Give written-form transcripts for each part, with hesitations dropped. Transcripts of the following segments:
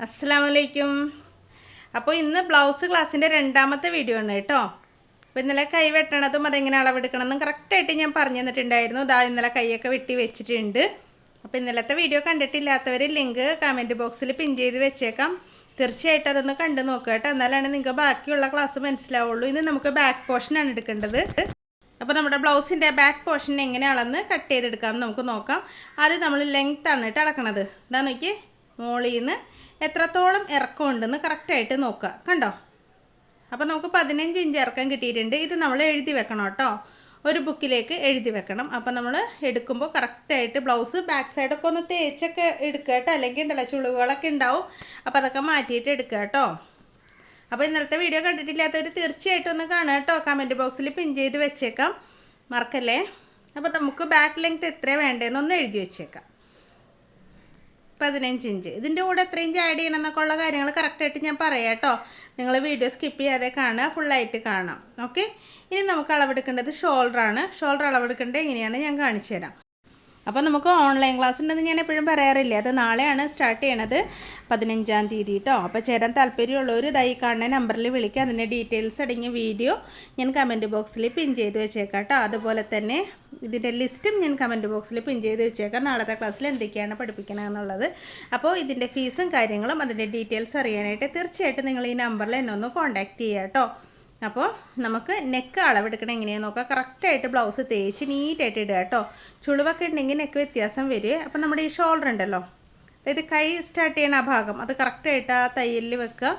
അസ്സലാമലൈക്കും. അപ്പോൾ ഇന്ന് ബ്ലൗസ് ക്ലാസ്സിൻ്റെ രണ്ടാമത്തെ വീഡിയോ ആണ് കേട്ടോ. അപ്പോൾ ഇന്നലെ കൈ വെട്ടണതും അതെങ്ങനെ അളവെടുക്കണമെന്നും കറക്റ്റായിട്ട് ഞാൻ പറഞ്ഞു തന്നിട്ടുണ്ടായിരുന്നു. ഇന്നലെ കൈയൊക്കെ വെട്ടി വെച്ചിട്ടുണ്ട്. അപ്പോൾ ഇന്നലത്തെ വീഡിയോ കണ്ടിട്ടില്ലാത്തവർ ലിങ്ക് കമൻറ്റ് ബോക്സിൽ പിൻ ചെയ്ത് വെച്ചേക്കാം. തീർച്ചയായിട്ടും അതൊന്ന് കണ്ടു നോക്കുക കേട്ടോ. എന്നാലാണ് നിങ്ങൾക്ക് ബാക്കിയുള്ള ക്ലാസ് മനസ്സിലാവുള്ളൂ. ഇന്ന് നമുക്ക് ബാക്ക് പോർഷനാണ് എടുക്കേണ്ടത്. അപ്പോൾ നമ്മുടെ ബ്ലൗസിൻ്റെ ബാക്ക് പോർഷൻ എങ്ങനെ അളന്ന് കട്ട് ചെയ്തെടുക്കാമെന്ന് നമുക്ക് നോക്കാം. ആദ്യം നമ്മൾ ലെങ്ത് ആണ് കേട്ടോ അളക്കണത്. ഇതാ നോക്കി, മോളിൽ നിന്ന് എത്രത്തോളം ഇറക്കം ഉണ്ടെന്ന് കറക്റ്റായിട്ട് നോക്കുക. കണ്ടോ? അപ്പോൾ നമുക്ക് 15 ഇഞ്ച് ഇറക്കം കിട്ടിയിട്ടുണ്ട്. ഇത് നമ്മൾ എഴുതി വെക്കണം കേട്ടോ. ഒരു ബുക്കിലേക്ക് എഴുതി വെക്കണം. അപ്പോൾ നമ്മൾ എടുക്കുമ്പോൾ കറക്റ്റായിട്ട് ബ്ലൗസ് ബാക്ക് സൈഡൊക്കെ ഒന്ന് തേച്ചൊക്കെ എടുക്കുക കേട്ടോ. അല്ലെങ്കിൽ ഉണ്ടല്ലോ ചുളിവുകളൊക്കെ ഉണ്ടാവും. അപ്പോൾ അതൊക്കെ മാറ്റിയിട്ട് എടുക്കുക കേട്ടോ. അപ്പോൾ ഇന്നലത്തെ വീഡിയോ കണ്ടിട്ടില്ലാത്തവർ തീർച്ചയായിട്ടും ഒന്ന് കാണുക കേട്ടോ. കമൻറ്റ് ബോക്സിൽ പിൻ ചെയ്ത് വെച്ചേക്കാം, മറക്കല്ലേ. അപ്പോൾ നമുക്ക് ബാക്ക് ലെങ്ത് എത്ര വേണ്ടതെന്ന് ഒന്ന് എഴുതി വെച്ചേക്കാം. 15 ഇഞ്ച്. ഇതിൻ്റെ കൂടെ എത്ര ഇഞ്ച് ആഡ് ചെയ്യണം എന്നൊക്കെ ഉള്ള കാര്യങ്ങൾ കറക്റ്റായിട്ട് ഞാൻ പറയാം കേട്ടോ. നിങ്ങൾ വീഡിയോ സ്കിപ്പ് ചെയ്യാതെ കാണുക, ഫുള്ളായിട്ട് കാണാം. ഓക്കെ. ഇനി നമുക്ക് അളവെടുക്കേണ്ടത് ഷോൾഡറാണ്. ഷോൾഡർ അളവെടുക്കേണ്ടത് എങ്ങനെയാണ് ഞാൻ കാണിച്ചു തരാം. അപ്പോൾ നമുക്ക് ഓൺലൈൻ ക്ലാസ് ഉണ്ടെന്ന് ഞാൻ എപ്പോഴും പറയാറില്ല. അത് നാളെയാണ് സ്റ്റാർട്ട് ചെയ്യണത്, 15-ാം തീയതി കേട്ടോ. അപ്പോൾ ചേരാൻ താല്പര്യമുള്ളവർ ഇതായി കാണുന്ന നമ്പറിൽ വിളിക്കുക. അതിൻ്റെ ഡീറ്റെയിൽസ് അടങ്ങിയ വീഡിയോ ഞാൻ കമൻറ്റ് ബോക്സിൽ പിൻ ചെയ്ത് വെച്ചേക്കാം കേട്ടോ. അതുപോലെ തന്നെ ഇതിൻ്റെ ലിസ്റ്റും ഞാൻ കമൻറ്റ് ബോക്സിൽ പിൻ ചെയ്ത് വെച്ചേക്കാം. നാളത്തെ ക്ലാസ്സിൽ എന്തൊക്കെയാണ് പഠിപ്പിക്കണമെന്നുള്ളത്. അപ്പോൾ ഇതിൻ്റെ ഫീസും കാര്യങ്ങളും അതിൻ്റെ ഡീറ്റെയിൽസ് അറിയാനായിട്ട് തീർച്ചയായിട്ടും നിങ്ങൾ ഈ നമ്പറിൽ എന്നെ ഒന്ന് കോൺടാക്റ്റ് ചെയ്യുക കേട്ടോ. അപ്പോൾ നമുക്ക് നെക്ക് അളവെടുക്കണം എങ്ങനെയാണെന്ന് നോക്കാം. കറക്റ്റായിട്ട് ബ്ലൗസ് തേച്ച് നീറ്റായിട്ട് ഇടുക കേട്ടോ. ചുളിവൊക്കെ ഉണ്ടെങ്കിൽ നെക്ക് വ്യത്യാസം വരും. അപ്പോൾ നമ്മുടെ ഈ ഷോൾഡർ ഉണ്ടല്ലോ, അതായത് കൈ സ്റ്റാർട്ട് ചെയ്യണ ആ ഭാഗം, അത് കറക്റ്റായിട്ട് ആ തയ്യലിൽ വെക്കുക.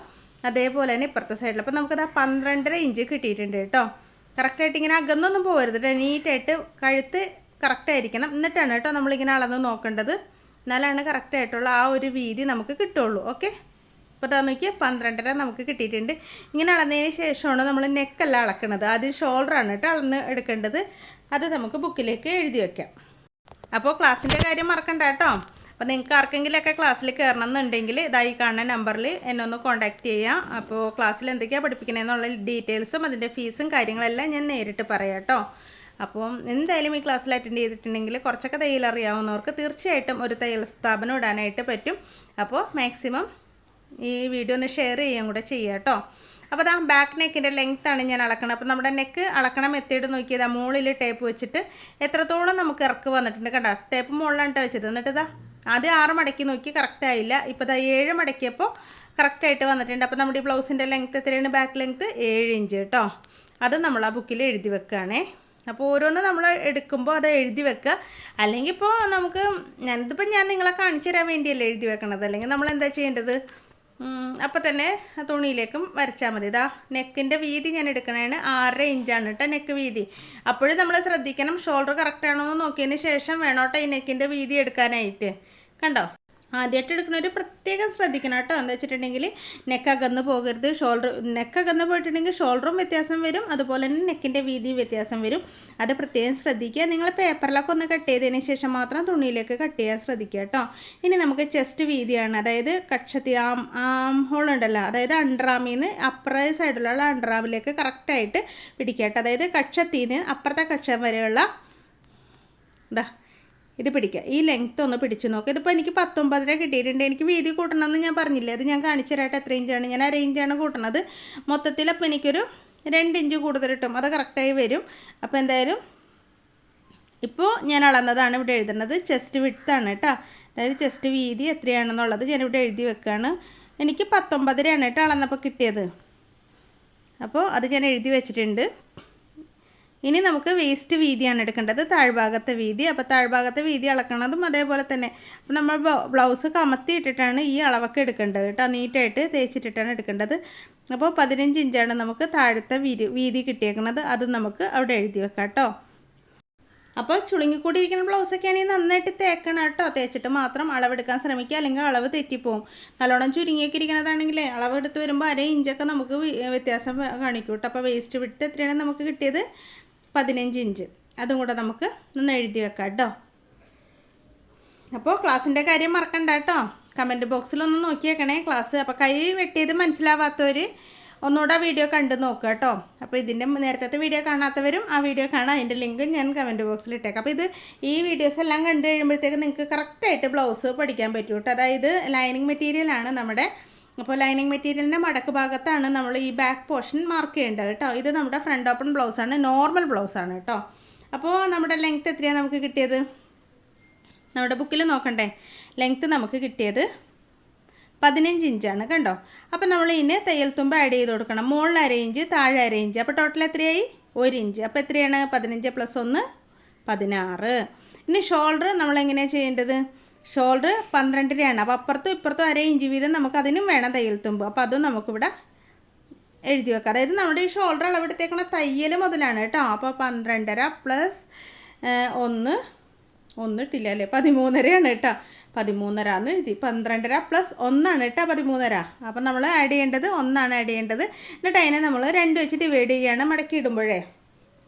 അതേപോലെ തന്നെ ഇപ്പുറത്തെ സൈഡിൽ. അപ്പോൾ നമുക്കത് 12.5 ഇഞ്ച് കിട്ടിയിട്ടുണ്ട് കേട്ടോ. കറക്റ്റായിട്ട് ഇങ്ങനെ അകന്നൊന്നും പോകരുത് കേട്ടോ. നീറ്റായിട്ട് കഴുത്ത് കറക്റ്റായിരിക്കണം. എന്നിട്ടാണ് കേട്ടോ നമ്മളിങ്ങനെ അളന്ന് നോക്കേണ്ടത്. എന്നാലാണ് കറക്റ്റായിട്ടുള്ള ആ ഒരു വീതി നമുക്ക് കിട്ടുള്ളൂ. ഓക്കെ. അപ്പോൾ അതാ നോക്കിയാൽ 12.5 നമുക്ക് കിട്ടിയിട്ടുണ്ട്. ഇങ്ങനെ അളന്നതിന് ശേഷമാണ് നമ്മൾ നെക്കല്ല അളക്കണത്. ആദ്യം ഷോൾഡറാണ് കേട്ടോ അളന്ന് എടുക്കേണ്ടത്. അത് നമുക്ക് ബുക്കിലേക്ക് എഴുതി വയ്ക്കാം. അപ്പോൾ ക്ലാസ്സിൻ്റെ കാര്യം മറക്കണ്ട കേട്ടോ. അപ്പോൾ നിങ്ങൾക്ക് ആർക്കെങ്കിലുമൊക്കെ ക്ലാസ്സിൽ കയറണം എന്നുണ്ടെങ്കിൽ ഇതായി കാണുന്ന നമ്പറിൽ എന്നെ ഒന്ന് കോൺടാക്റ്റ് ചെയ്യാം. അപ്പോൾ ക്ലാസ്സിൽ എന്തൊക്കെയാണ് പഠിപ്പിക്കണമെന്നുള്ള ഡീറ്റെയിൽസും അതിൻ്റെ ഫീസും കാര്യങ്ങളെല്ലാം ഞാൻ നേരിട്ട് പറയാം കേട്ടോ. അപ്പോൾ എന്തായാലും ഈ ക്ലാസ്സിൽ അറ്റൻഡ് ചെയ്തിട്ടുണ്ടെങ്കിൽ കുറച്ചൊക്കെ തയ്യൽ അറിയാവുന്നവർക്ക് തീർച്ചയായിട്ടും ഒരു തയ്യൽ സ്ഥാപനം ഇടാനായിട്ട് പറ്റും. അപ്പോൾ മാക്സിമം ഈ വീഡിയോ ഒന്ന് ഷെയർ ചെയ്യാൻ കൂടെ ചെയ്യുക കേട്ടോ. അപ്പോൾ അതാ ബാക്ക് നെക്കിൻ്റെ ലെങ്ത്താണ് ഞാൻ അളക്കണം. അപ്പോൾ നമ്മുടെ നെക്ക് അളക്കണം മെത്തേഡ് നോക്കിയതാ. മുകളിൽ ടേപ്പ് വെച്ചിട്ട് എത്രത്തോളം നമുക്ക് ഇറക്ക് വന്നിട്ടുണ്ട് കണ്ടോ. ടേപ്പ് മുകളിലാണ് വെച്ചത്. എന്നിട്ട് ഇതാ ആദ്യം 6 മടക്കി നോക്കി, കറക്റ്റായില്ല. ഇപ്പോൾ ഇതാ 7 മടക്കിയപ്പോൾ കറക്റ്റായിട്ട് വന്നിട്ടുണ്ട്. അപ്പോൾ നമ്മുടെ ഈ ബ്ലൗസിൻ്റെ ലെങ്ത്ത് എത്രയാണ്? ബാക്ക് ലെങ്ത്ത് 7 ഇഞ്ച് കേട്ടോ. അത് നമ്മൾ ആ ബുക്കിൽ എഴുതി വെക്കുകയാണേ. അപ്പോൾ ഓരോന്ന് നമ്മൾ എടുക്കുമ്പോൾ അത് എഴുതി വെക്കുക. അല്ലെങ്കിൽ ഇപ്പോൾ നമുക്ക് ഞാൻ നിങ്ങളെ കാണിച്ചു തരാൻ വേണ്ടിയല്ലേ എഴുതി വെക്കണത്. അല്ലെങ്കിൽ നമ്മൾ എന്താ ചെയ്യേണ്ടത്? അപ്പോൾ തന്നെ തുണിയിലേക്കും വരച്ചാൽ മതി. ഇതാ നെക്കിൻ്റെ വീതി ഞാൻ എടുക്കണതാണ് 6.5 ഇഞ്ചാണ് കേട്ടോ നെക്ക് വീതി. അപ്പോഴും നമ്മൾ ശ്രദ്ധിക്കണം, ഷോൾഡർ കറക്റ്റാണോ എന്ന് നോക്കിയതിന് ശേഷം വേണം കേട്ടോ ഈ നെക്കിൻ്റെ വീതി എടുക്കാനായിട്ട്. കണ്ടോ? ആദ്യമായിട്ട് എടുക്കുന്നവർ പ്രത്യേകം ശ്രദ്ധിക്കണം കേട്ടോ. എന്താ വെച്ചിട്ടുണ്ടെങ്കിൽ നെക്ക് അകന്ന് പോകരുത്. നെക്ക് അകന്ന് പോയിട്ടുണ്ടെങ്കിൽ ഷോൾഡറും വ്യത്യാസം വരും, അതുപോലെ തന്നെ നെക്കിൻ്റെ വീതിയും വ്യത്യാസം വരും. അത് പ്രത്യേകം ശ്രദ്ധിക്കുക. നിങ്ങൾ പേപ്പറിലൊക്കെ ഒന്ന് കട്ട് ചെയ്തതിന് ശേഷം മാത്രം തുണിയിലേക്ക് കട്ട് ചെയ്യാൻ ശ്രദ്ധിക്കുക കേട്ടോ. ഇനി നമുക്ക് ചെസ്റ്റ് വീതിയാണ്, അതായത് കക്ഷത്തി ആം ഹോൾ ഉണ്ടല്ലോ, അതായത് അണ്ടർആമിൽ നിന്ന് അപ്പുറ സൈഡിലുള്ള അണ്ടർആമിലേക്ക് കറക്റ്റായിട്ട് പിടിക്കുക കേട്ടോ. അതായത് കക്ഷത്തിൽ നിന്ന് അപ്പുറത്തെ കക്ഷം വരെയുള്ള ഇതാ ഇത് പിടിക്കുക. ഈ ലെങ്ത്ത് ഒന്ന് പിടിച്ച് നോക്കുക. ഇതിപ്പോൾ എനിക്ക് 19.5 കിട്ടിയിട്ടുണ്ട്. എനിക്ക് വീതി കൂട്ടണമെന്ന് ഞാൻ പറഞ്ഞില്ലേ, അത് ഞാൻ കാണിച്ചു തരാട്ടെ എത്ര ഇഞ്ചാണ്. ഞാൻ 1 ഇഞ്ചാണ് കൂട്ടണത് മൊത്തത്തിൽ. അപ്പോൾ എനിക്കൊരു 2 ഇഞ്ച് കൂടുതൽ കിട്ടും. അത് കറക്റ്റായി വരും. അപ്പോൾ എന്തായാലും ഇപ്പോൾ ഞാൻ അളന്നതാണ് ഇവിടെ എഴുതുന്നത്. ചെസ്റ്റ് വിഡ്ത്താണ് കേട്ടോ. അതായത് ചെസ്റ്റ് വീതി എത്രയാണെന്നുള്ളത് ഞാനിവിടെ എഴുതി വെക്കുകയാണ്. എനിക്ക് 19.5 കേട്ടോ അളന്നപ്പോൾ കിട്ടിയത്. അപ്പോൾ അത് ഞാൻ എഴുതി വെച്ചിട്ടുണ്ട്. ഇനി നമുക്ക് വേസ്റ്റ് വീതിയാണ് എടുക്കേണ്ടത്, താഴ്ഭാഗത്തെ വീതി. അപ്പോൾ താഴ്ഭാഗത്തെ വീതി അളക്കണതും അതേപോലെ തന്നെ. അപ്പോൾ നമ്മൾ ബ്ലൗസ് കമത്തിയിട്ടിട്ടാണ് ഈ അളവൊക്കെ എടുക്കേണ്ടത് കേട്ടോ. നീറ്റായിട്ട് തേച്ചിട്ടിട്ടാണ് എടുക്കേണ്ടത്. അപ്പോൾ 15 ഇഞ്ചാണ് നമുക്ക് താഴത്തെ വീതി കിട്ടിയേക്കുന്നത്. അത് നമുക്ക് അവിടെ എഴുതി വെക്കാം കേട്ടോ. അപ്പോൾ ചുളുങ്ങിക്കൂടിയിരിക്കുന്ന ബ്ലൗസൊക്കെ ആണെങ്കിൽ നന്നായിട്ട് തേക്കണം കേട്ടോ. തേച്ചിട്ട് മാത്രം അളവെടുക്കാൻ ശ്രമിക്കുക, അല്ലെങ്കിൽ അളവ് തെറ്റിപ്പോവും. നല്ലോണം ചുരുങ്ങിയൊക്കെ ഇരിക്കുന്നതാണെങ്കിൽ അളവെടുത്ത് വരുമ്പോൾ 1/2 ഇഞ്ചൊക്കെ നമുക്ക് വ്യത്യാസം കാണിക്കും കേട്ടോ. അപ്പോൾ വേസ്റ്റ് വിട്ട് എത്രയാണ് നമുക്ക് കിട്ടിയത്? 15 ഇഞ്ച്. അതും കൂടെ നമുക്ക് ഒന്ന് എഴുതി വെക്കാം കേട്ടോ. അപ്പോൾ ക്ലാസ്സിൻ്റെ കാര്യം മറക്കണ്ട കേട്ടോ. കമൻറ്റ് ബോക്സിലൊന്ന് നോക്കിയേക്കണേ ക്ലാസ്. അപ്പോൾ കൈ വെട്ടിയത് മനസ്സിലാവാത്തവർ ഒന്നുകൂടെ വീഡിയോ കണ്ടു നോക്കുക കേട്ടോ. അപ്പോൾ ഇതിൻ്റെ നേരത്തെ വീഡിയോ കാണാത്തവരും ആ വീഡിയോ കാണാം. അതിൻ്റെ ലിങ്ക് ഞാൻ കമൻറ്റ് ബോക്സിൽ ഇട്ടേക്കാം. അപ്പോൾ ഈ വീഡിയോസ് എല്ലാം കണ്ടു കഴിയുമ്പോഴത്തേക്ക് നിങ്ങൾക്ക് കറക്റ്റായിട്ട് ബ്ലൗസ് പഠിക്കാൻ പറ്റും കേട്ടോ. അതായത് ലൈനിങ് മെറ്റീരിയലാണ് നമ്മുടെ. അപ്പോൾ ലൈനിങ് മെറ്റീരിയലിൻ്റെ മടക്ക് ഭാഗത്താണ് നമ്മൾ ഈ ബാക്ക് പോർഷൻ മാർക്ക് ചെയ്യേണ്ടത് കേട്ടോ. ഇത് നമ്മുടെ ഫ്രണ്ട് ഓപ്പൺ ബ്ലൗസാണ്, നോർമൽ ബ്ലൗസാണ് കേട്ടോ. അപ്പോൾ നമ്മുടെ ലെങ്ത്ത് എത്രയാണ് നമുക്ക് കിട്ടിയത്? നമ്മുടെ ബുക്കിൽ നോക്കണ്ടേ, ലെങ്ത്ത് നമുക്ക് കിട്ടിയത് 15 ഇഞ്ചാണ് കണ്ടോ. അപ്പോൾ നമ്മൾ ഇതിന് തയ്യൽ തുമ്പ് ആഡ് ചെയ്ത് കൊടുക്കണം. മുകളിൽ 1/2 ഇഞ്ച്, താഴെ 1/2 ഇഞ്ച്. അപ്പോൾ ടോട്ടൽ എത്രയായി? 1 ഇഞ്ച്. അപ്പോൾ എത്രയാണ്? 15 + 1 16. ഇനി ഷോൾഡർ നമ്മളെങ്ങനെയാണ് ചെയ്യേണ്ടത്? ഷോൾഡർ 12.5ആണ്. അപ്പോൾ അപ്പുറത്തും ഇപ്പുറത്തും 1/2 ഇഞ്ച് വീതം നമുക്ക് അതിനും വേണം തയ്യൽ തുമ്പ്. അപ്പോൾ അതും നമുക്കിവിടെ എഴുതി വെക്കാം. അതായത് നമ്മുടെ ഈ ഷോൾഡർ അളവെടുത്തേക്കണ തയ്യൽ മുതലാണ് കേട്ടോ. അപ്പോൾ 12.5 + 1 ഇട്ടില്ല അല്ലേ, 13.5 കേട്ടോ. 13.5 എഴുതി. 12.5 + 1 കേട്ടോ 13.5. അപ്പം നമ്മൾ ആഡ് ചെയ്യേണ്ടത് 1 ആഡ് ചെയ്യേണ്ടത്. എന്നിട്ട് അതിനെ നമ്മൾ 2 വെച്ച് ഡിവൈഡ് ചെയ്യുകയാണ് മടക്കി ഇടുമ്പോഴേ.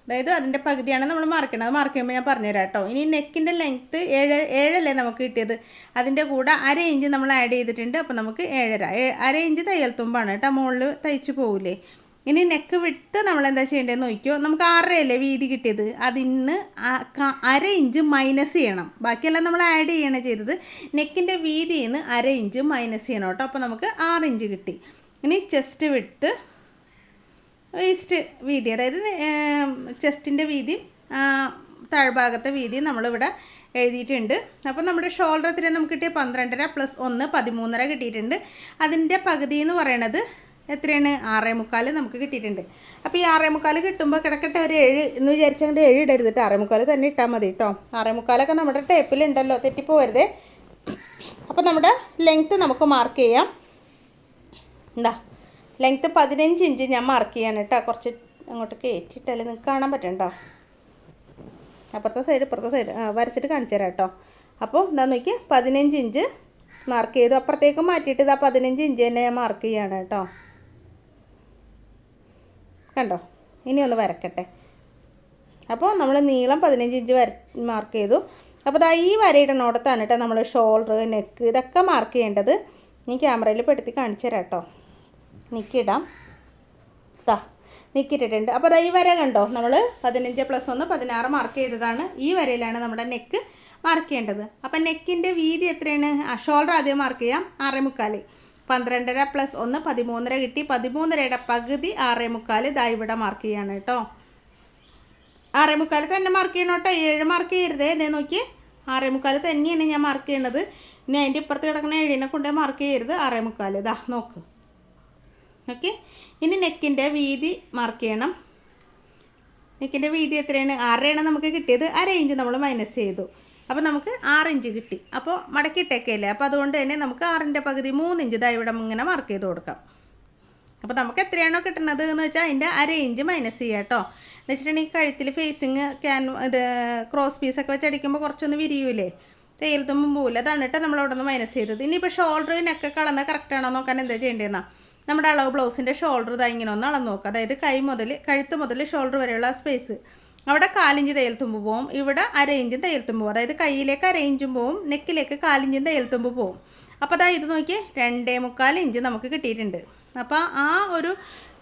അതായത് അതിൻ്റെ പകുതിയാണ് നമ്മൾ മാർക്ക് ചെയ്യണത്. മാർക്ക് ചെയ്യുമ്പോൾ ഞാൻ പറഞ്ഞുതരാം കേട്ടോ. ഇനി നെക്കിൻ്റെ ലെങ്ത്ത് 7 നമുക്ക് കിട്ടിയത്. അതിൻ്റെ കൂടെ 1/2 ഇഞ്ച് നമ്മൾ ആഡ് ചെയ്തിട്ടുണ്ട്. അപ്പോൾ നമുക്ക് 7.5. 1/2 ഇഞ്ച് തയ്യൽ തുമ്പാണ് കേട്ടോ, മുകളിൽ തയ്ച്ച് പോകില്ലേ. ഇനി നെക്ക് വിട്ട് നമ്മൾ എന്താ ചെയ്യേണ്ടതെന്ന് നോക്കിയോ. നമുക്ക് 6.5 വീതി കിട്ടിയത്. അതിന് 1/2 ഇഞ്ച് മൈനസ് ചെയ്യണം. ബാക്കിയെല്ലാം നമ്മൾ ആഡ് ചെയ്യണം ചെയ്തത്. നെക്കിൻ്റെ വീതിയിൽ നിന്ന് 1/2 ഇഞ്ച് മൈനസ് ചെയ്യണം കേട്ടോ. അപ്പോൾ നമുക്ക് 6 ഇഞ്ച് കിട്ടി. ഇനി ചെസ്റ്റ് വിട്ട് വേസ്റ്റ് വീതി, അതായത് ചെസ്റ്റിൻ്റെ വീതി, താഴ്ഭാഗത്തെ വീതി നമ്മളിവിടെ എഴുതിയിട്ടുണ്ട്. അപ്പോൾ നമ്മുടെ ഷോൾഡർ എത്രയാണ് നമുക്ക് കിട്ടിയ? 12.5 + 1 13.5 കിട്ടിയിട്ടുണ്ട്. അതിൻ്റെ പകുതി എന്ന് പറയണത് എത്രയാണ്? 6.25 നമുക്ക് കിട്ടിയിട്ടുണ്ട്. അപ്പോൾ ഈ 6.25 കിട്ടുമ്പോൾ കിടക്കട്ടെ ഒരു 7 എന്ന് വിചാരിച്ചങ്ങോട്ട് 7 ഇടരുത് കേട്ടോ. 6.25 തന്നെ ഇട്ടാൽ മതി കേട്ടോ. 6.25 നമ്മുടെ ടേപ്പിലുണ്ടല്ലോ, തെറ്റിപ്പോവരുതേ. അപ്പോൾ നമ്മുടെ ലെങ്ത്ത് നമുക്ക് മാർക്ക് ചെയ്യാം. എന്താ ലെങ്ത്ത് 15 ഇഞ്ച് ഞാൻ മാർക്ക് ചെയ്യാൻ കേട്ടോ. കുറച്ച് അങ്ങോട്ട് കയറ്റിയിട്ടല്ലേ നിങ്ങൾക്ക് കാണാൻ പറ്റണ്ടോ. അപ്പുറത്തെ സൈഡ് ഇപ്പുറത്തെ സൈഡ് വരച്ചിട്ട് കാണിച്ചു തരാം കേട്ടോ. അപ്പോൾ എന്താ നോക്കി 15 ഇഞ്ച് മാർക്ക് ചെയ്തു. അപ്പുറത്തേക്ക് മാറ്റിയിട്ട് ഇതാ 15 ഇഞ്ച് തന്നെ ഞാൻ മാർക്ക് ചെയ്യാണ് കേട്ടോ. കണ്ടോ, ഇനി ഒന്ന് വരക്കട്ടെ. അപ്പോൾ നമ്മൾ നീളം 15 ഇഞ്ച് മാർക്ക് ചെയ്തു. അപ്പോൾ ഇതാ ഈ വരയിടണോടത്താണ് കേട്ടോ നമ്മൾ ഷോൾഡർ, നെക്ക് ഇതൊക്കെ മാർക്ക് ചെയ്യേണ്ടത്. ഞാൻ ക്യാമറയിൽ പെടുത്തി കാണിച്ചു തരാം കേട്ടോ. നിക്കിടാം. നിക്കിട്ടിട്ടുണ്ട്. അപ്പോൾ അതാ ഈ വര കണ്ടോ, നമ്മൾ 15 + 1 16 മാർക്ക് ചെയ്തതാണ്. ഈ വരയിലാണ് നമ്മുടെ നെക്ക് മാർക്ക് ചെയ്യേണ്ടത്. അപ്പം നെക്കിൻ്റെ വീതി എത്രയാണ്? ഷോൾഡർ ആദ്യം മാർക്ക് ചെയ്യാം. 6.25. 12.5 + 1 13.5 കിട്ടി. 13.5യുടെ പകുതി 6.25 ഇതാ ഇവിടെ മാർക്ക് ചെയ്യാണ് കേട്ടോ. 6.25 തന്നെ മാർക്ക് ചെയ്യണം കേട്ടോ. 7 മാർക്ക് ചെയ്യരുതേ. ഇതേ നോക്കി 6.25 തന്നെയാണ് ഞാൻ മാർക്ക് ചെയ്യണത്. ഇനി അതിൻ്റെ ഇപ്പുറത്ത് കിടക്കുന്ന 7നെ കൊണ്ടേ മാർക്ക് ചെയ്യരുത്. 6.25 ഇതാ നോക്ക്. ഓക്കെ. ഇനി നെക്കിൻ്റെ വീതി മാർക്ക് ചെയ്യണം. നെക്കിൻ്റെ വീതി എത്രയാണ്? 6 നമുക്ക് കിട്ടിയത്. 1/2 ഇഞ്ച് നമ്മൾ മൈനസ് ചെയ്തു. അപ്പോൾ നമുക്ക് 6 ഇഞ്ച് കിട്ടി. അപ്പോൾ മടക്കിയിട്ടേക്കല്ലേ. അപ്പോൾ അതുകൊണ്ട് തന്നെ നമുക്ക് 6ൻ്റെ പകുതി 3 ഇഞ്ച് ഇതാ ഇവിടെ ഇങ്ങനെ മാർക്ക് ചെയ്ത് കൊടുക്കാം. അപ്പോൾ നമുക്ക് എത്രയാണോ കിട്ടുന്നത് എന്ന് വെച്ചാൽ അതിൻ്റെ 1/2 ഇഞ്ച് മൈനസ് ചെയ്യുക കേട്ടോ. എന്ന് വെച്ചിട്ടുണ്ടെങ്കിൽ കഴുത്തിൽ ഫേസിങ് ഇത് ക്രോസ് പീസൊക്കെ വെച്ച് അടിക്കുമ്പോൾ കുറച്ചൊന്ന് വിരിയൂലേ, തയ്യൽ തുമ്പും പോവില്ല. അതാണ് കേട്ടോ നമ്മളവിടെ നിന്ന് മൈനസ് ചെയ്തത്. ഇനിയിപ്പോൾ ഷോൾഡർ നെക്കൊക്കെ അളന്ന് കറക്റ്റാണോ നോക്കാൻ എന്താ ചെയ്യേണ്ടതെന്നാ, നമ്മുടെ അളവ് ബ്ലൗസിൻ്റെ ഷോൾഡർ ഇതാ ഇങ്ങനെ ഒന്ന് അളന്ന് നോക്കുക. അതായത് കഴുത്ത് മുതൽ ഷോൾഡർ വരെയുള്ള സ്പേസ്. അവിടെ 1/4 ഇഞ്ച് തയ്യൽ തുമ്പ് പോവും. ഇവിടെ 1/2 ഇഞ്ചും തയ്യൽ തുമ്പ് പോവും. അതായത് കയ്യിലേക്ക് 1/2 ഇഞ്ചും പോവും, നെക്കിലേക്ക് 1/4 ഇഞ്ചും തയ്യൽ തുമ്പ് പോവും. അപ്പോൾ അതാ ഇത് നോക്കി 2.25 ഇഞ്ച് നമുക്ക് കിട്ടിയിട്ടുണ്ട്. അപ്പോൾ ആ ഒരു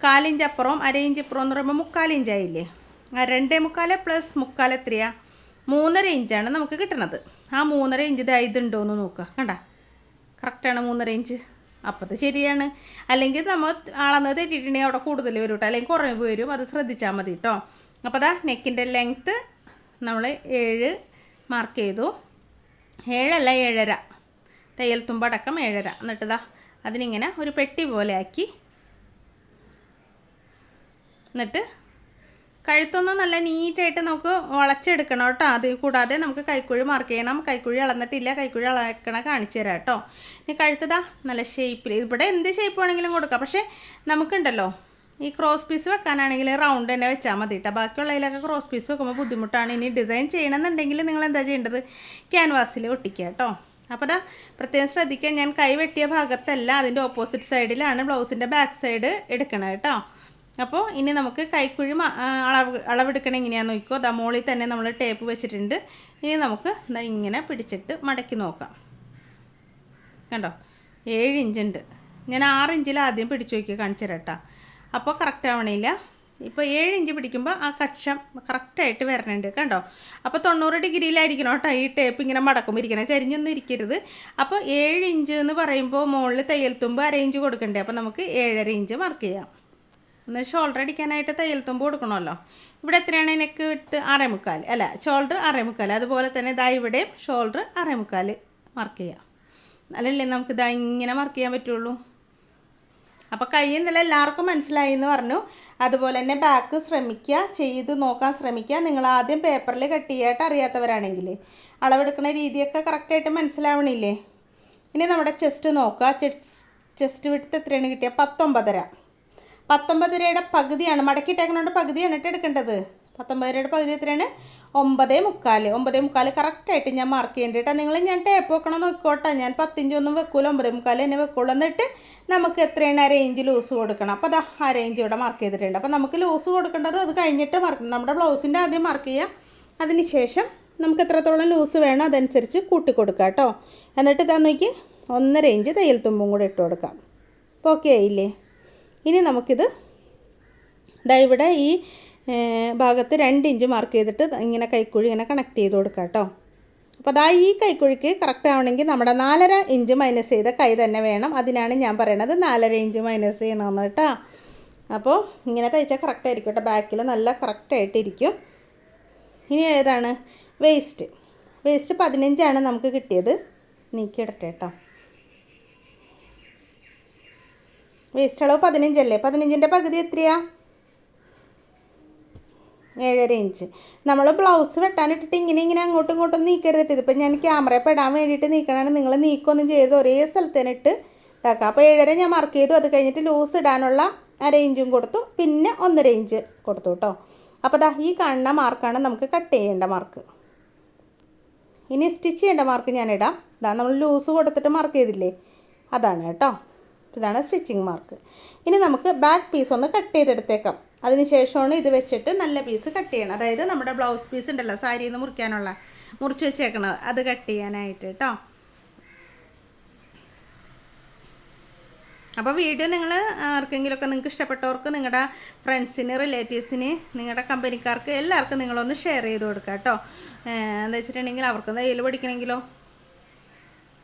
1/4 ഇഞ്ച് അപ്പുറവും 1/2 ഇഞ്ച് അപ്പുറം എന്ന് പറയുമ്പോൾ 3/4 ഇഞ്ചായില്ലേ. 2.25 + 3/4 എത്രയാണ്? 3.5 ഇഞ്ചാണ് നമുക്ക് കിട്ടണത്. ആ 3.5 ഇഞ്ച് ഇതുണ്ടോ എന്ന് നോക്കുക. കണ്ട, കറക്റ്റാണ് 3.5 ഇഞ്ച്. അപ്പോൾ അത് ശരിയാണ്. അല്ലെങ്കിൽ നമ്മൾ അളന്നത് തെറ്റിയിട്ടുണ്ടെങ്കിൽ അവിടെ കൂടുതൽ വരും കേട്ടോ, അല്ലെങ്കിൽ കുറവ് വരും. അത് ശ്രദ്ധിച്ചാൽ മതി കേട്ടോ. അപ്പോൾ അതാ നെക്കിൻ്റെ ലെങ്ത്ത് നമ്മൾ 7 മാർക്ക് ചെയ്തു. 7 അല്ല 7.5, തയ്യൽ തുമ്പടക്കം 7.5. എന്നിട്ട് ഇതാ അതിനിങ്ങനെ ഒരു പെട്ടി പോലെ ആക്കി, എന്നിട്ട് കഴുത്തൊന്ന് നല്ല നീറ്റായിട്ട് നമുക്ക് വളച്ചെടുക്കണം കേട്ടോ. അത് കൂടാതെ നമുക്ക് കൈക്കുഴി മാർക്ക് ചെയ്യണം. കൈക്കുഴി അളന്നിട്ടില്ല, കൈക്കുഴി അളക്കണ കാണിച്ചു തരാം കേട്ടോ. ഇനി കഴുത്തതാ നല്ല ഷേപ്പിൽ, ഇവിടെ എന്ത് ഷേപ്പ് വേണമെങ്കിലും കൊടുക്കാം. പക്ഷേ നമുക്കുണ്ടല്ലോ ഈ ക്രോസ് പീസ് വെക്കാനാണെങ്കിൽ റൗണ്ട് തന്നെ വെച്ചാൽ മതി കേട്ടോ. ബാക്കിയുള്ളതിലൊക്കെ ക്രോസ് പീസ് വെക്കുമ്പോൾ ബുദ്ധിമുട്ടാണ്. ഇനി ഡിസൈൻ ചെയ്യണമെന്നുണ്ടെങ്കിൽ നിങ്ങൾ എന്താ ചെയ്യേണ്ടത്, ക്യാൻവാസിൽ ഒട്ടിക്കുക കേട്ടോ. അപ്പോൾ അതാ പ്രത്യേകം ശ്രദ്ധിക്കുക, ഞാൻ കൈ വെട്ടിയ ഭാഗത്തല്ല, അതിൻ്റെ ഓപ്പോസിറ്റ് സൈഡിലാണ് ബ്ലൗസിൻ്റെ ബാക്ക് സൈഡ് എടുക്കണം കേട്ടോ. അപ്പോൾ ഇനി നമുക്ക് കൈക്കുഴി അളവെടുക്കണം. എങ്ങനെയാണെന്ന് നോക്കിക്കോ. ദാ മുകളിൽ തന്നെ നമ്മൾ ടേപ്പ് വെച്ചിട്ടുണ്ട്. ഇനി നമുക്ക് ഇങ്ങനെ പിടിച്ചിട്ട് മടക്കി നോക്കാം. കണ്ടോ, 7 ഇഞ്ചുണ്ട്. ഞാൻ 6 ഇഞ്ചിൽ ആദ്യം പിടിച്ചു നോക്കി കാണിച്ചു തരാം കേട്ടോ. അപ്പോൾ കറക്റ്റ് ആവണില്ല. ഇപ്പോൾ 7 ഇഞ്ച് പിടിക്കുമ്പോൾ ആ കക്ഷം കറക്റ്റായിട്ട് വരണുണ്ട് കണ്ടോ. അപ്പോൾ 90 ഡിഗ്രിയിലായിരിക്കണം കേട്ടോ ഈ ടേപ്പ് ഇങ്ങനെ മടക്കുമ്പോൾ ഇരിക്കണം, ചരിഞ്ഞൊന്നും ഇരിക്കരുത്. അപ്പോൾ 7 ഇഞ്ച് എന്ന് പറയുമ്പോൾ മുകളിൽ തയ്യൽ തുമ്പ് 1/2 ഇഞ്ച് കൊടുക്കണ്ടേ, അപ്പോൾ നമുക്ക് 7.5 ഇഞ്ച് മാർക്ക് ചെയ്യാം. എന്നാൽ ഷോൾഡർ അടിക്കാനായിട്ട് തയ്യൽ തുമ്പ് കൊടുക്കണമല്ലോ. ഇവിടെ എത്രയാണ് എനിക്ക് വിട്ട് 6.25 അല്ല, ഷോൾഡർ 6.25. അതുപോലെ തന്നെ ഇതാ ഇവിടെയും ഷോൾഡർ 6.25 മാർക്ക് ചെയ്യാം. അല്ലല്ലേ നമുക്ക് ഇതാ ഇങ്ങനെ മാർക്ക് ചെയ്യാൻ പറ്റുള്ളൂ. അപ്പോൾ കൈ എന്നല്ല എല്ലാവർക്കും മനസ്സിലായി എന്ന് പറഞ്ഞു. അതുപോലെ തന്നെ ബാക്ക് ശ്രമിക്കുക, ചെയ്ത് നോക്കാൻ ശ്രമിക്കുക. നിങ്ങൾ ആദ്യം പേപ്പറിൽ കട്ട് ചെയ്യാനായിട്ട് അറിയാത്തവരാണെങ്കിൽ അളവെടുക്കുന്ന രീതിയൊക്കെ കറക്റ്റായിട്ട് മനസ്സിലാവണില്ലേ. ഇനി നമ്മുടെ ചെസ്റ്റ് നോക്കുക. ചെസ്റ്റ് വിട്ട് എത്രയാണ് കിട്ടിയ 19.5. 19.5യുടെ പകുതിയാണ് മടക്കിയിട്ടേക്കണോണ്ട് പകുതിയാണ് ഇട്ട് എടുക്കേണ്ടത്. 19.5യുടെ പകുതി എത്രയാണ്? 9.25. 9.25 കറക്റ്റായിട്ട് ഞാൻ മാർക്ക് ചെയ്യേണ്ടി കേട്ടോ. നിങ്ങൾ ഞാൻ ടേപ്പ് വെക്കണം നോക്കിക്കോട്ടെ. ഞാൻ 10 ഇഞ്ചൊന്നും വെക്കൂല, 9.25 തന്നെ വെക്കുള്ളൂ. എന്നിട്ട് നമുക്ക് എത്രയാണ് 1/2 ഇഞ്ച് ലൂസ് കൊടുക്കണം. അപ്പോൾ അതാ 1/2 ഇഞ്ച് ഇവിടെ മാർക്ക് ചെയ്തിട്ടുണ്ട്. അപ്പോൾ നമുക്ക് ലൂസ് കൊടുക്കേണ്ടത് അത് കഴിഞ്ഞിട്ട് മാർക്ക്, നമ്മുടെ ബ്ലൗസിൻ്റെ ആദ്യം മാർക്ക് ചെയ്യാം. അതിന് ശേഷം നമുക്ക് എത്രത്തോളം ലൂസ് വേണം അതനുസരിച്ച് കൂട്ടി കൊടുക്കാം കേട്ടോ. എന്നിട്ട് ഇതാ നോക്കി 1.5 ഇഞ്ച് തയ്യൽ തുമ്പും കൂടെ ഇട്ട് കൊടുക്കാം. അപ്പോൾ ഓക്കെ ആയില്ലേ. ഇനി നമുക്കിത് ദാ ഇവിടെ ഈ ഭാഗത്ത് 2 ഇഞ്ച് മാർക്ക് ചെയ്തിട്ട് ഇങ്ങനെ കൈക്കുഴി ഇങ്ങനെ കണക്ട് ചെയ്ത് കൊടുക്കാം കേട്ടോ. അപ്പോൾ അതാ ഈ കൈക്കുഴിക്ക് കറക്റ്റ് ആവണമെങ്കിൽ നമ്മുടെ 4.5 ഇഞ്ച് മൈനസ് ചെയ്ത കൈ തന്നെ വേണം. അതിനാണ് ഞാൻ പറയണത് 4.5 ഇഞ്ച് മൈനസ് ചെയ്യണമെന്ന് കേട്ടോ. അപ്പോൾ ഇങ്ങനെ തയ്ച്ചാൽ കറക്റ്റ് ആയിരിക്കും കേട്ടോ. ബാക്കിൽ നല്ല കറക്റ്റായിട്ടിരിക്കും. ഇനി ഏതാണ് വേസ്റ്റ്? വേസ്റ്റ് 15 നമുക്ക് കിട്ടിയത്. നീക്കിയിടട്ടെ കേട്ടോ. വേസ്റ്റ് അളവ് 15 അല്ലേ. 15ൻ്റെ പകുതി എത്രയാ? 7.5 ഇഞ്ച്. നമ്മൾ ബ്ലൗസ് വെട്ടാനിട്ടിട്ട് ഇങ്ങനെ അങ്ങോട്ടും ഇങ്ങോട്ടും നീക്കരുതിട്ട്. ഇതിപ്പോൾ ഞാൻ ക്യാമറ പെടാൻ വേണ്ടിയിട്ട് നീക്കണതാണ്. നിങ്ങൾ നീക്കൊന്നും ചെയ്ത് ഒരേ സ്ഥലത്ത് തന്നെ ഇട്ട് ഇതാക്കാം. അപ്പോൾ 7.5 ഞാൻ മാർക്ക് ചെയ്തു. അത് കഴിഞ്ഞിട്ട് ലൂസ് ഇടാനുള്ള 1/2 ഇഞ്ചും കൊടുത്തു, പിന്നെ 1.5 ഇഞ്ച് കൊടുത്തു കേട്ടോ. അപ്പോൾ ദാ ഈ കാണുന്ന മാർക്കാണ് നമുക്ക് കട്ട് ചെയ്യേണ്ട മാർക്ക്. ഇനി സ്റ്റിച്ച് ചെയ്യേണ്ട മാർക്ക് ഞാനിടാം. ഇതാ നമ്മൾ ലൂസ് കൊടുത്തിട്ട് മാർക്ക് ചെയ്തില്ലേ, അതാണ് കേട്ടോ. ഇതാണ് സ്റ്റിച്ചിങ് മാർക്ക്. ഇനി നമുക്ക് ബാക്ക് പീസ് ഒന്ന് കട്ട് ചെയ്തെടുത്തേക്കാം. അതിന് ശേഷമാണ് ഇത് വെച്ചിട്ട് നല്ല പീസ് കട്ട് ചെയ്യണം. അതായത് നമ്മുടെ ബ്ലൗസ് പീസ് ഉണ്ടല്ലോ സാരിയിൽ നിന്ന് മുറിക്കാനുള്ള, മുറിച്ച് വെച്ചേക്കണത്, അത് കട്ട് ചെയ്യാനായിട്ട് കേട്ടോ. അപ്പോൾ വീഡിയോ നിങ്ങൾ ആർക്കെങ്കിലുമൊക്കെ നിങ്ങൾക്ക് ഇഷ്ടപ്പെട്ടവർക്ക്, നിങ്ങളുടെ ഫ്രണ്ട്സിന്, റിലേറ്റീവ്സിന്, നിങ്ങളുടെ കമ്പനിക്കാർക്ക് എല്ലാവർക്കും നിങ്ങളൊന്ന് ഷെയർ ചെയ്ത് കൊടുക്കുക കേട്ടോ. എന്താ വെച്ചിട്ടുണ്ടെങ്കിൽ അവർക്ക് തയ്യൽ പഠിക്കണമെങ്കിലോ.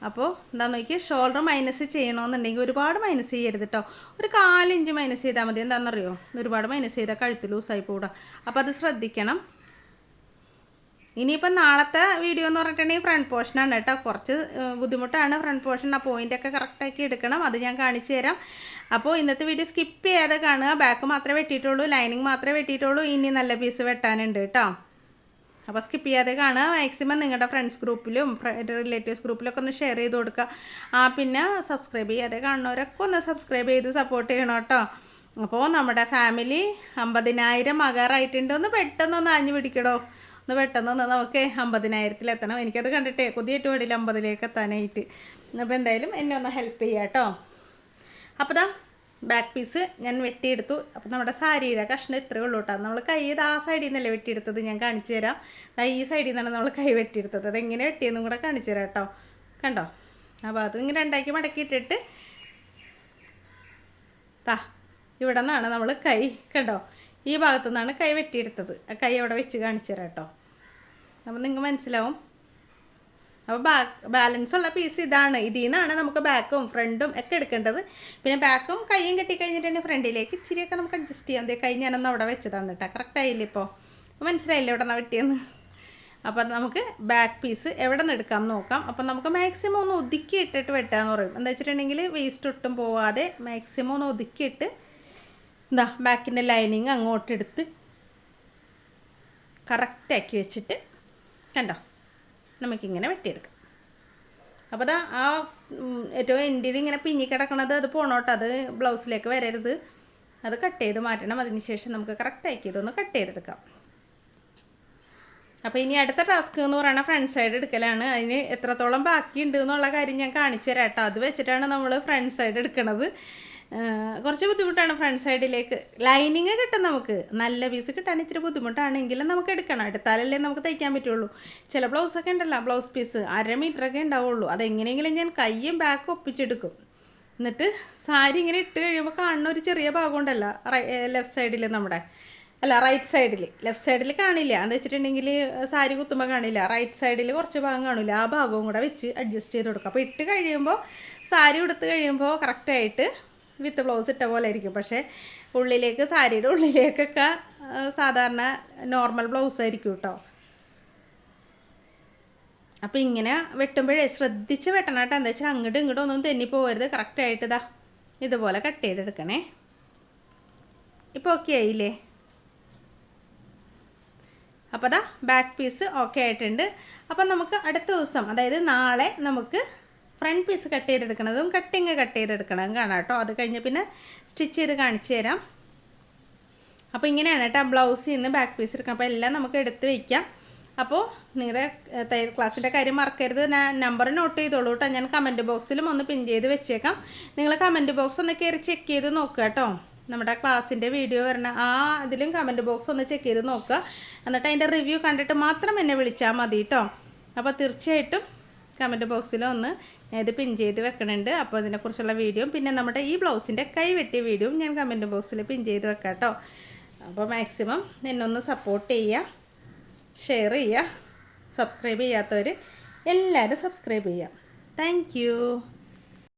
അപ്പോൾ എന്താ നോക്കി, ഷോൾഡർ മൈനസ് ചെയ്യണമെന്നുണ്ടെങ്കിൽ ഒരുപാട് മൈനസ് ചെയ്യരുത് കേട്ടോ. ഒരു 4 ഇഞ്ച് മൈനസ് ചെയ്താൽ മതി. എന്താണെന്നറിയോ, ഒരുപാട് മൈനസ് ചെയ്താൽ കഴുത്ത് ലൂസായി പോകൂടാ. അപ്പോൾ അത് ശ്രദ്ധിക്കണം. ഇനിയിപ്പോൾ നാളത്തെ വീഡിയോ എന്ന് പറഞ്ഞിട്ടുണ്ടെങ്കിൽ ഫ്രണ്ട് പോർഷനാണ് കേട്ടോ. കുറച്ച് ബുദ്ധിമുട്ടാണ് ഫ്രണ്ട് പോർഷൻ. ആ പോയിൻ്റൊക്കെ കറക്റ്റാക്കി എടുക്കണം. അത് ഞാൻ കാണിച്ചു തരാം. അപ്പോൾ ഇന്നത്തെ വീഡിയോ സ്കിപ്പ് ചെയ്യാതെ കാണുക. ബാക്ക് മാത്രമേ വെട്ടിയിട്ടുള്ളൂ, ലൈനിങ് മാത്രമേ വെട്ടിയിട്ടുള്ളൂ. ഇനി നല്ല പീസ് വെട്ടാനുണ്ട് കേട്ടോ. അപ്പോൾ സ്കിപ്പ് ചെയ്യാതെ കാണുക. മാക്സിമം നിങ്ങളുടെ ഫ്രണ്ട്സ് ഗ്രൂപ്പിലും റിലേറ്റീവ്സ് ഗ്രൂപ്പിലൊക്കെ ഒന്ന് ഷെയർ ചെയ്ത് കൊടുക്കുക. പിന്നെ സബ്സ്ക്രൈബ് ചെയ്യാതെ കാണുന്നവരൊക്കെ ഒന്ന് സബ്സ്ക്രൈബ് ചെയ്ത് സപ്പോർട്ട് ചെയ്യണം കേട്ടോ. അപ്പോൾ നമ്മുടെ ഫാമിലി 50,000 ആകാറായിട്ടുണ്ട്. ഒന്ന് പെട്ടെന്നൊന്ന് ആഞ്ഞു പിടിക്കടോ. ഒന്ന് പെട്ടെന്നൊന്ന് നമുക്ക് 50,000 എത്തണം. എനിക്കത് കണ്ടിട്ടേ കൊതിയേറ്റ് വേണ്ടിയില്ല 50ലേക്ക് എത്താനായിട്ട്. അപ്പോൾ എന്തായാലും എന്നെ ഒന്ന് ഹെൽപ്പ് ചെയ്യാം കേട്ടോ. അപ്പോൾ ദാ ബാക്ക് പീസ് ഞാൻ വെട്ടിയെടുത്തു. അപ്പോൾ നമ്മുടെ സാരിയുടെ കഷ്ണം ഇത്രയേ ഉള്ളൂ കേട്ടോ. നമ്മൾ കൈ ആ സൈഡിൽ നിന്നല്ലേ വെട്ടിയെടുത്തത്, ഞാൻ കാണിച്ചു തരാം. ഈ സൈഡിൽ നിന്നാണ് നമ്മൾ കൈ വെട്ടിയെടുത്തത്. അതെങ്ങനെ വെട്ടിയെന്നും കൂടെ കാണിച്ചു തരാം കേട്ടോ. കണ്ടോ, അപ്പോൾ അത് ഇങ്ങനെ രണ്ടാക്കി മടക്കിയിട്ടിട്ട് ഇവിടെ നിന്നാണ് നമ്മൾ കൈ, കണ്ടോ, ഈ ഭാഗത്തു നിന്നാണ് കൈ വെട്ടിയെടുത്തത്. ആ കൈ അവിടെ വെച്ച് കാണിച്ചു തരാം കേട്ടോ. അപ്പോൾ നിങ്ങൾക്ക് മനസ്സിലാവും. അപ്പോൾ ബാലൻസ് ഉള്ള പീസ് ഇതാണ്. ഇതിൽ നിന്നാണ് നമുക്ക് ബാക്കും ഫ്രണ്ടും ഒക്കെ എടുക്കേണ്ടത്. പിന്നെ ബാക്കും കൈയും കെട്ടിക്കഴിഞ്ഞിട്ടുണ്ടെങ്കിൽ ഫ്രണ്ടിലേക്ക് ഇച്ചിരിയൊക്കെ നമുക്ക് അഡ്ജസ്റ്റ് ചെയ്യാം. അതേ കൈ ഞാനൊന്ന് അവിടെ വെച്ചതാണ് കേട്ടോ. കറക്റ്റായില്ലേ ഇപ്പോൾ? മനസ്സിലായില്ലേ എവിടെ നിന്നാണ് വെട്ടിയെന്ന്? അപ്പോൾ നമുക്ക് ബാക്ക് പീസ് എവിടെ നിന്ന് എടുക്കാം നോക്കാം. അപ്പോൾ നമുക്ക് മാക്സിമം ഒന്ന് ഒതുക്കി ഇട്ടിട്ട് വെട്ടാന്ന് പറയും. എന്താ വെച്ചിട്ടുണ്ടെങ്കിൽ വേസ്റ്റ് ഒട്ടും പോവാതെ മാക്സിമം ഒന്ന് ഒതുക്കിയിട്ട് എന്താ ബാക്കിൻ്റെ ലൈനിങ് അങ്ങോട്ടെടുത്ത് കറക്റ്റാക്കി വെച്ചിട്ട് കണ്ടോ നമുക്കിങ്ങനെ വെട്ടിയെടുക്കാം. അപ്പോൾ അതാ ആ ഏറ്റവും എൻഡിൽ ഇങ്ങനെ പിഞ്ഞി കിടക്കണത് അത് പോണോട്ടോ. അത് ബ്ലൗസിലേക്ക് വരരുത്. അത് കട്ട് ചെയ്ത് മാറ്റണം. അതിന് ശേഷം നമുക്ക് കറക്റ്റാക്കി ഇതൊന്ന് കട്ട് ചെയ്തെടുക്കാം. അപ്പോൾ ഇനി അടുത്ത ടാസ്ക് എന്ന് പറയുന്നത് ഫ്രണ്ട് സൈഡ് എടുക്കലാണ്. അതിന് എത്രത്തോളം ബാക്കിയുണ്ട് എന്നുള്ള കാര്യം ഞാൻ കാണിച്ചു തരാം കേട്ടോ. അത് വെച്ചിട്ടാണ് നമ്മൾ ഫ്രണ്ട് സൈഡ് എടുക്കണത്. കുറച്ച് ബുദ്ധിമുട്ടാണ് ഫ്രണ്ട് സൈഡിലേക്ക്. ലൈനിങ് കിട്ടും നമുക്ക്. നല്ല പീസ് കിട്ടാൻ ഇത്തിരി ബുദ്ധിമുട്ടാണെങ്കിലും നമുക്ക് എടുക്കണം. എടുത്താലല്ലേ നമുക്ക് തയ്ക്കാൻ പറ്റുള്ളൂ. ചില ബ്ലൗസൊക്കെ ഉണ്ടല്ലോ, ബ്ലൗസ് പീസ് 1/2 മീറ്ററൊക്കെ ഉണ്ടാവുള്ളൂ. അതെങ്ങനെയെങ്കിലും ഞാൻ കയ്യും ബാക്കും ഒപ്പിച്ചെടുക്കും. എന്നിട്ട് സാരി ഇങ്ങനെ ഇട്ട് കഴിയുമ്പോൾ കാണുന്ന ഒരു ചെറിയ ഭാഗം ഉണ്ടല്ലോ ലെഫ്റ്റ് സൈഡിൽ നമ്മുടെ അല്ല റൈറ്റ് സൈഡിൽ ലെഫ്റ്റ് സൈഡിൽ കാണില്ല എന്ന് വെച്ചിട്ടുണ്ടെങ്കിൽ സാരി കുത്തുമ്പോൾ കാണില്ല, റൈറ്റ് സൈഡിൽ കുറച്ച് ഭാഗം കാണില്ല, ആ ഭാഗവും കൂടെ വെച്ച് അഡ്ജസ്റ്റ് ചെയ്ത് കൊടുക്കുക. അപ്പോൾ ഇട്ട് കഴിയുമ്പോൾ സാരി ഉടുത്ത് കഴിയുമ്പോൾ കറക്റ്റായിട്ട് വിത്ത് ബ്ലൗസ് ഇട്ട പോലെ ആയിരിക്കും. പക്ഷേ ഉള്ളിലേക്ക് സാരിയുടെ ഉള്ളിലേക്കൊക്കെ സാധാരണ നോർമൽ ബ്ലൗസ് ആയിരിക്കും കേട്ടോ. അപ്പോൾ ഇങ്ങനെ വെട്ടുമ്പോഴേ ശ്രദ്ധിച്ച് വെട്ടണം കേട്ടോ. എന്താ വെച്ചാൽ അങ്ങോട്ടും ഇങ്ങോട്ടും ഒന്നും തെന്നിപ്പോകരുത്. കറക്റ്റായിട്ട് ഇതാ ഇതുപോലെ കട്ട് ചെയ്തെടുക്കണേ. ഇപ്പോൾ ഓക്കെ ആയില്ലേ? അപ്പോൾ അതാ ബാക്ക് പീസ് ഓക്കെ ആയിട്ടുണ്ട്. അപ്പം നമുക്ക് അടുത്ത ദിവസം, അതായത് നാളെ നമുക്ക് ഫ്രണ്ട് പീസ് കട്ട് ചെയ്തെടുക്കണതും കട്ട് ചെയ്തെടുക്കണതും കാണാം കേട്ടോ. അത് കഴിഞ്ഞ് പിന്നെ സ്റ്റിച്ച് ചെയ്ത് കാണിച്ചു തരാം. അപ്പോൾ ഇങ്ങനെയാണ് കേട്ടോ ബ്ലൗസിൽ നിന്ന് ബാക്ക് പീസ് എടുക്കണം. അപ്പോൾ എല്ലാം നമുക്ക് എടുത്ത് വയ്ക്കാം. അപ്പോൾ നിങ്ങളുടെ തയ്യൽ ക്ലാസ്സിൻ്റെ കാര്യം മറക്കരുത്. നമ്പർ നോട്ട് ചെയ്തോളൂ കേട്ടോ. ഞാൻ കമൻറ്റ് ബോക്സിലും ഒന്ന് പിൻ ചെയ്ത് വെച്ചേക്കാം. നിങ്ങൾ കമൻറ്റ് ബോക്സ് ഒന്ന് കയറി ചെക്ക് ചെയ്ത് നോക്കുക കേട്ടോ. നമ്മുടെ ക്ലാസ്സിൻ്റെ വീഡിയോ വരണ ഇതിലും കമൻറ്റ് ബോക്സ് ഒന്ന് ചെക്ക് ചെയ്ത് നോക്കുക. എന്നിട്ട് അതിൻ്റെ റിവ്യൂ കണ്ടിട്ട് മാത്രം എന്നെ വിളിച്ചാൽ മതി കേട്ടോ. അപ്പോൾ തീർച്ചയായിട്ടും കമൻറ്റ് ബോക്സിൽ ഒന്ന് ഇത് പിൻ ചെയ്ത് വെക്കണുണ്ട്. അപ്പോൾ ഇതിനെക്കുറിച്ചുള്ള വീഡിയോ പിന്നെ നമ്മുടെ ഈ ബ്ലൗസിൻ്റെ കൈ വെട്ടിയ വീഡിയോയും ഞാൻ കമൻറ്റ് ബോക്സിൽ പിൻ ചെയ്ത് വെക്കാം കേട്ടോ. അപ്പോൾ മാക്സിമം എന്നൊന്ന് സപ്പോർട്ട് ചെയ്യുക, ഷെയർ ചെയ്യുക, സബ്സ്ക്രൈബ് ചെയ്യാത്തവർ എല്ലാവരും സബ്സ്ക്രൈബ് ചെയ്യുക. Thank you.